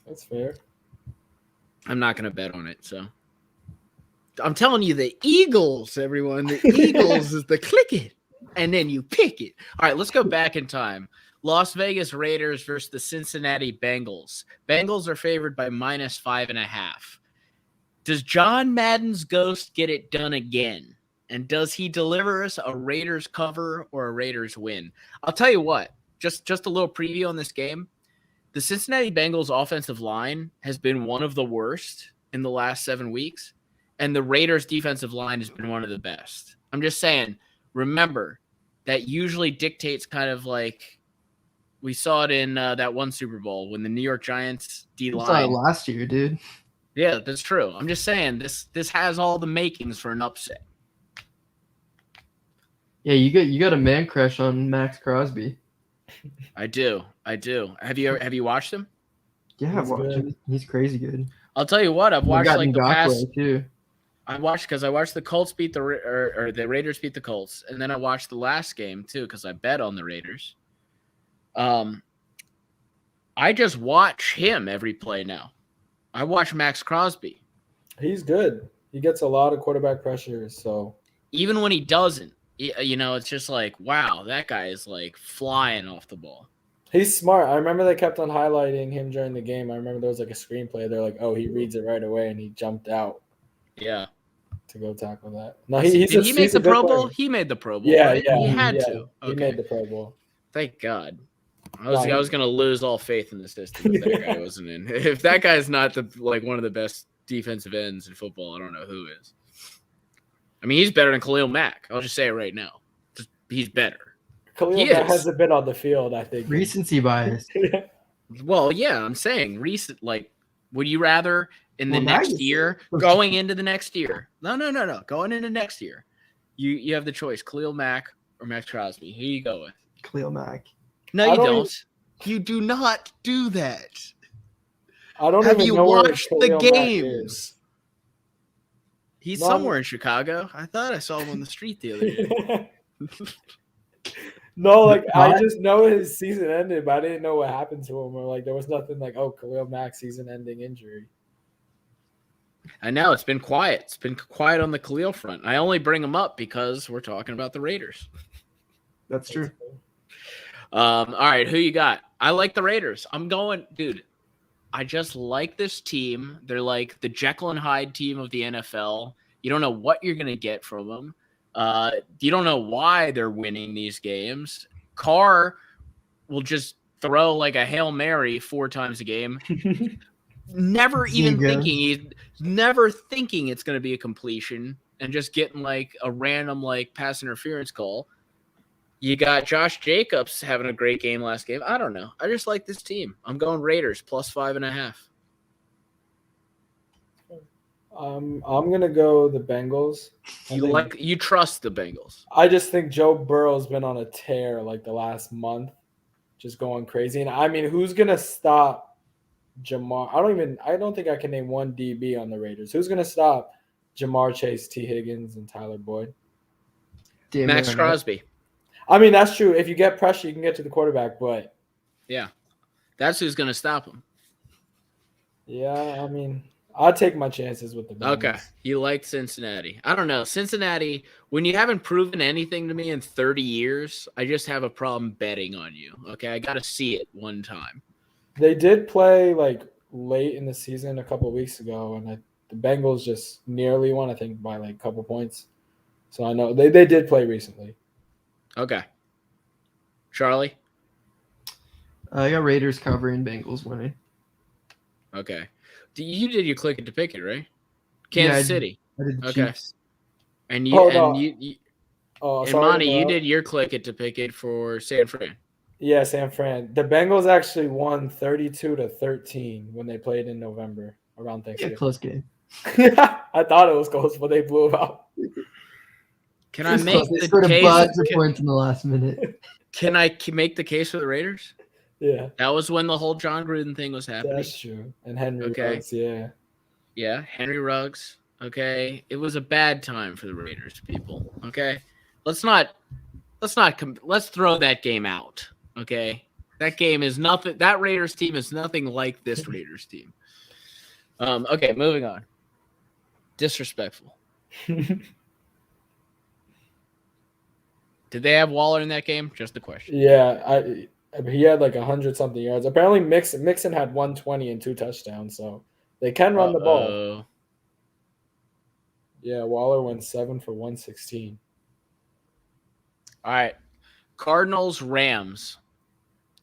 That's fair. I'm not going to bet on it, so. I'm telling you, the Eagles, everyone. The Eagles is the click it, and then you pick it. All right, let's go back in time. Las Vegas Raiders versus the Cincinnati Bengals. Bengals are favored by minus 5.5. Does John Madden's ghost get it done again? And does he deliver us a Raiders cover or a Raiders win? I'll tell you what, just a little preview on this game. The Cincinnati Bengals offensive line has been one of the worst in the last 7 weeks, and the Raiders defensive line has been one of the best. I'm just saying, remember, that usually dictates kind of like we saw it in that one Super Bowl when the New York Giants D-line. We saw it last year, dude. Yeah, that's true. I'm just saying, this has all the makings for an upset. Yeah, you got a man crush on Max Crosby. I do. Have you watched him? Yeah, I've watched him. He's crazy good. I'll tell you what. I've watched like the past. Too. I watched the Colts beat the Raiders beat the Colts, and then I watched the last game too because I bet on the Raiders. I just watch him every play now. I watch Max Crosby. He's good. He gets a lot of quarterback pressure, so even when he doesn't. It's just like, wow, that guy is like flying off the ball. He's smart. I remember they kept on highlighting him during the game. I remember there was like a screenplay. They're like, oh, he reads it right away, and he jumped out. Yeah. To go tackle that. No, Did he make the Pro Bowl? He made the Pro Bowl. Yeah, right? yeah. He had to. Okay. He made the Pro Bowl. Thank God. I was going to lose all faith in the system if that guy wasn't in. If that guy's not one of the best defensive ends in football, I don't know who is. I mean, he's better than Khalil Mack. I'll just say it right now. He's better. Khalil Mack hasn't been on the field, I think. Recency bias. Well, yeah, I'm saying recent. Like, would you rather in the next year, going into the next year? No. Going into next year, you have the choice: Khalil Mack or Max Crosby. Who you go with? Khalil Mack. No, you don't. You do not do that. I don't have even you know watched where the games? He's No, somewhere in Chicago. I thought I saw him on the street the other day. No, like I What? just know his season ended, but I didn't know what happened to him, or like there was nothing like, oh, Khalil Mack season-ending injury. I know it's been quiet. It's been quiet on the Khalil front. I only bring him up because we're talking about the Raiders. That's true. All right, who you got? I like the Raiders. I'm going, dude. I just like this team. They're like the Jekyll and Hyde team of the NFL. You don't know what you're going to get from them. You don't know why they're winning these games. Carr will just throw like a Hail Mary 4 times a game. Never even thinking it's going to be a completion and just getting like a random like pass interference call. You got Josh Jacobs having a great game last game. I don't know. I just like this team. I'm going Raiders plus 5.5. I'm gonna go the Bengals. You trust the Bengals. I just think Joe Burrow's been on a tear like the last month, just going crazy. And I mean, who's gonna stop Jamar? I don't think I can name one DB on the Raiders. Who's gonna stop Jamar Chase, T. Higgins, and Tyler Boyd? Max Crosby. I mean, that's true. If you get pressure, you can get to the quarterback, but yeah, that's who's going to stop him. Yeah, I mean, I'll take my chances with the Bengals. Okay, you liked Cincinnati. I don't know. Cincinnati, when you haven't proven anything to me in 30 years, I just have a problem betting on you. Okay, I got to see it one time. They did play like late in the season a couple of weeks ago, and the Bengals just nearly won, I think, by like a couple points. So I know they did play recently. Okay. Charlie? I got Raiders covering, Bengals winning. Okay. You did your click it to pick it, right? Kansas City. I did the Okay. Chiefs. And sorry, Monty, you did your click it to pick it for San Fran. Yeah, San Fran. The Bengals actually won 32-13 when they played in November around Thanksgiving. Yeah, close game. I thought it was close, but they blew them out. Can I make the the case? Points in the last minute. Can I make the case for the Raiders? Yeah. That was when the whole John Gruden thing was happening. That's true. And Henry Ruggs, yeah. Yeah, Henry Ruggs. Okay. It was a bad time for the Raiders, people. Okay. Let's throw that game out. Okay. That game is nothing. That Raiders team is nothing like this Raiders team. Okay, moving on. Disrespectful. Did they have Waller in that game? Just a question. Yeah, he had like 100-something yards. Apparently, Mixon had 120 and 2 touchdowns, so they can run the ball. Yeah, Waller went 7 for 116. All right, Cardinals, Rams.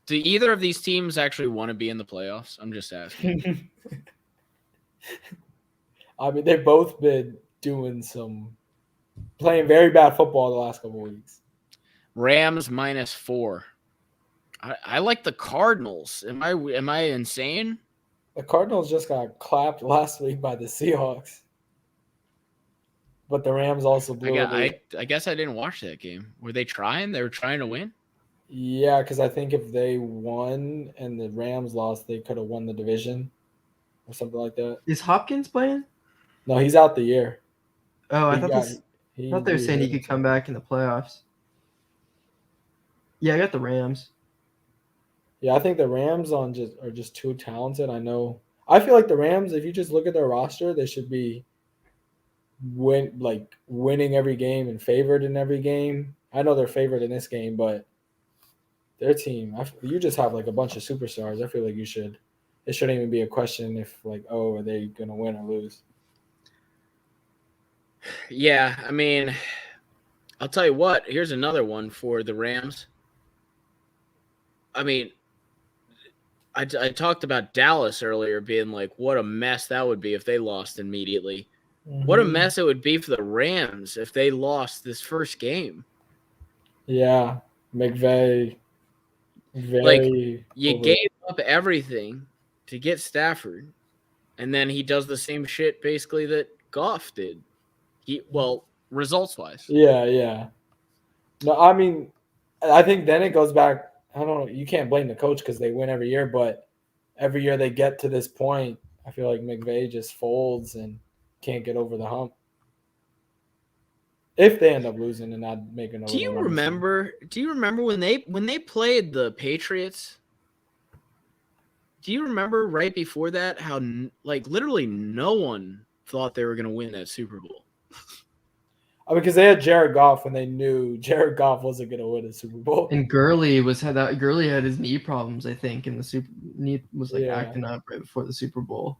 Do either of these teams actually want to be in the playoffs? I'm just asking. I mean, they've both been playing very bad football the last couple of weeks. Rams -4. I like the Cardinals. Am I insane? The Cardinals just got clapped last week by the Seahawks. But the Rams also blew it. I guess I didn't watch that game. Were they trying? They were trying to win? Yeah, because I think if they won and the Rams lost, they could have won the division or something like that. Is Hopkins playing? No, he's out the year. Oh, I thought they were saying he could come back in the playoffs. Yeah, I got the Rams. Yeah, I think the Rams are just too talented. I feel like the Rams, if you just look at their roster, they should be winning every game and favored in every game. I know they're favored in this game, but their team, you just have like a bunch of superstars. I feel like it shouldn't even be a question if like, oh, are they going to win or lose? Yeah, I mean, I'll tell you what. Here's another one for the Rams. I mean, I talked about Dallas earlier being like, what a mess that would be if they lost immediately. Mm-hmm. What a mess it would be for the Rams if they lost this first game. Yeah, McVay. You gave up everything to get Stafford, and then he does the same shit basically that Goff did. Results-wise. Yeah. No, I mean, I think then it goes back. I don't know. You can't blame the coach because they win every year, but every year they get to this point, I feel like McVay just folds and can't get over the hump. if they end up losing and not making a Do you little run. remember when they played the Patriots? Do you remember right before that how literally no one thought they were going to win that Super Bowl? Because they had Jared Goff and they knew Jared Goff wasn't going to win a Super Bowl. And Gurley had his knee problems, I think, and knee was acting up right before the Super Bowl.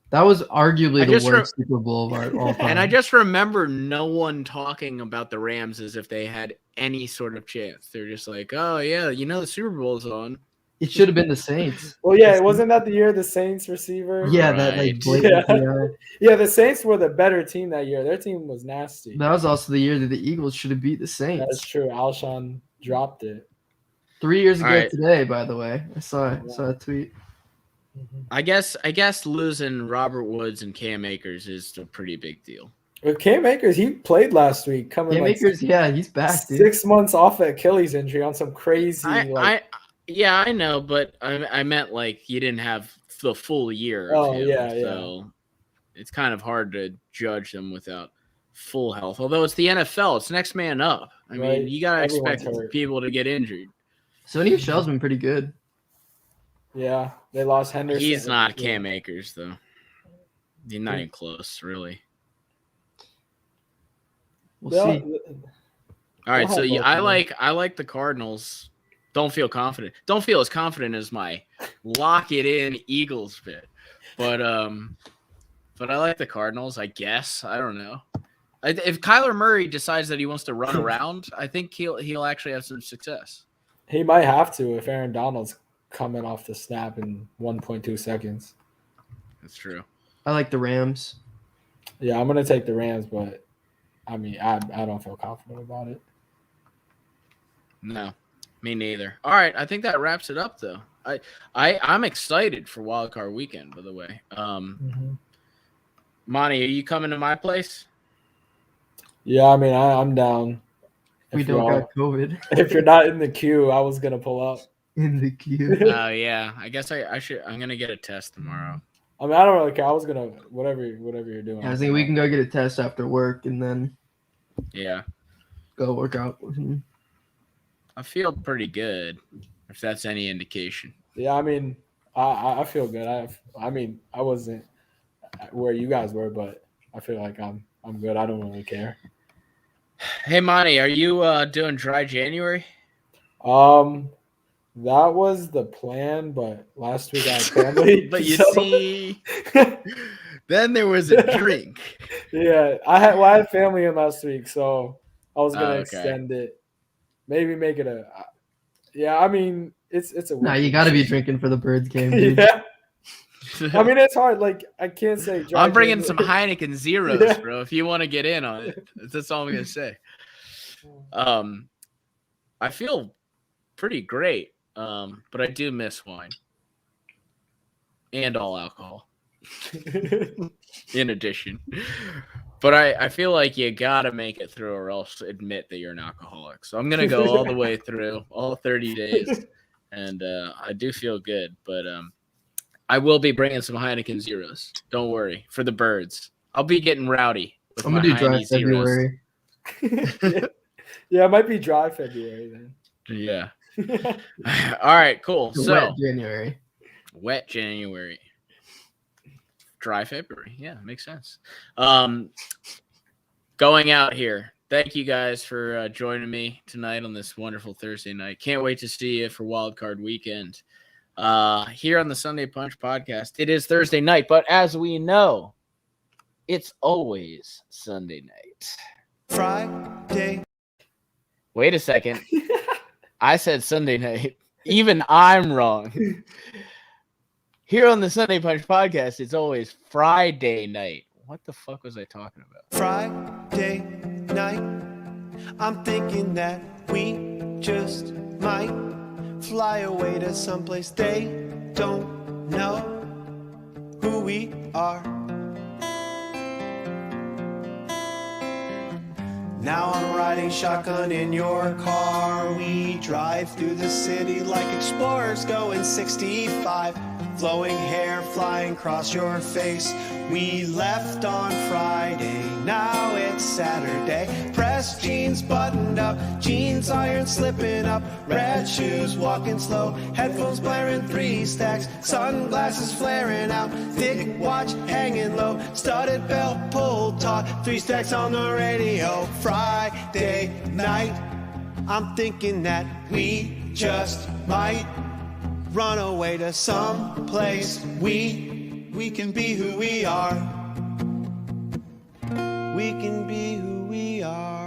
That was arguably the worst Super Bowl of all time. And I just remember no one talking about the Rams as if they had any sort of chance. They're just like, oh yeah, the Super Bowl's on. It should have been the Saints. Well, yeah, wasn't that the year the Saints receiver? Yeah, Right. that blatant. Yeah, the Saints were the better team that year. Their team was nasty. That was also the year that the Eagles should have beat the Saints. That's true. Alshon dropped it. 3 years ago right. today, by the way. I saw a tweet. I guess losing Robert Woods and Cam Akers is a pretty big deal. With Cam Akers, he played last week. Cam Akers, he's back, dude. 6 months off an Achilles injury on some crazy. I know, but I meant you didn't have the full year. Of him, so it's kind of hard to judge them without full health. Although it's the NFL, it's next man up. I mean, you gotta expect people to get injured. Sony Michel's been pretty good. Yeah, they lost Henderson. He's not Cam Akers though. He's not even close, really. We'll see. All right, so I like the Cardinals. Don't feel confident. Don't feel as confident as my lock it in Eagles bit, but I like the Cardinals. I guess I don't know. If Kyler Murray decides that he wants to run around, I think he'll actually have some success. He might have to if Aaron Donald's coming off the snap in 1.2 seconds. That's true. I like the Rams. Yeah, I'm gonna take the Rams, but I mean, I don't feel confident about it. No. Me neither. All right, I think that wraps it up, though. I'm excited for Wild Card Weekend. By the way, Monty, are you coming to my place? Yeah, I mean, I'm down. We don't got COVID. If you're not in the queue, I was gonna pull up. In the queue. Oh yeah, I guess I should. I'm gonna get a test tomorrow. I mean, I don't really care. I was gonna whatever you're doing. I think we can go get a test after work and then go work out. I feel pretty good, if that's any indication. Yeah, I mean, I feel good. I mean, I wasn't where you guys were, but I feel like I'm good. I don't really care. Hey, Monty, are you doing dry January? That was the plan, but last week I had family. But you see, then there was a drink. Yeah, I had family in last week, so I was gonna extend it. Maybe make it a. Yeah, I mean it's a. Nah, you got to be drinking for the Birds game, dude. Yeah. I mean, it's hard. I can't say. I'm bringing some Heineken Zeros, bro. If you want to get in on it, that's all I'm gonna say. I feel pretty great, but I do miss wine and all alcohol. In addition, but I feel like you gotta make it through, or else admit that you're an alcoholic. So I'm gonna go all the way through, all 30 days, and I do feel good, but I will be bringing some Heineken Zeros. Don't worry, for the Birds. I'll be getting rowdy. I'm gonna do dry February. Yeah, it might be dry February then. Yeah. All right, cool. So Wet January. Dry February. Yeah, makes sense. Going out here. Thank you guys for joining me tonight on this wonderful Thursday night. Can't wait to see you for Wild Card Weekend. Here on the Sunday Punch podcast. It is Thursday night, but as we know, it's always Sunday night. Friday. Wait a second. I said Sunday night. Even I'm wrong. Here on the Sunday Punch podcast, it's always Friday night. What the fuck was I talking about? Friday night. I'm thinking that we just might fly away to someplace they don't know who we are. Now I'm riding shotgun in your car. We drive through the city like explorers going 65. flowing hair flying across your face. We left on Friday, now it's Saturday. Pressed jeans buttoned up, jeans iron slipping up, red shoes walking slow, headphones blaring 3 stacks, sunglasses flaring out, thick watch hanging low, studded belt pulled taut, 3 stacks on the radio. Friday night, I'm thinking that we just might run away to some place. We can be who we are. We can be who we are.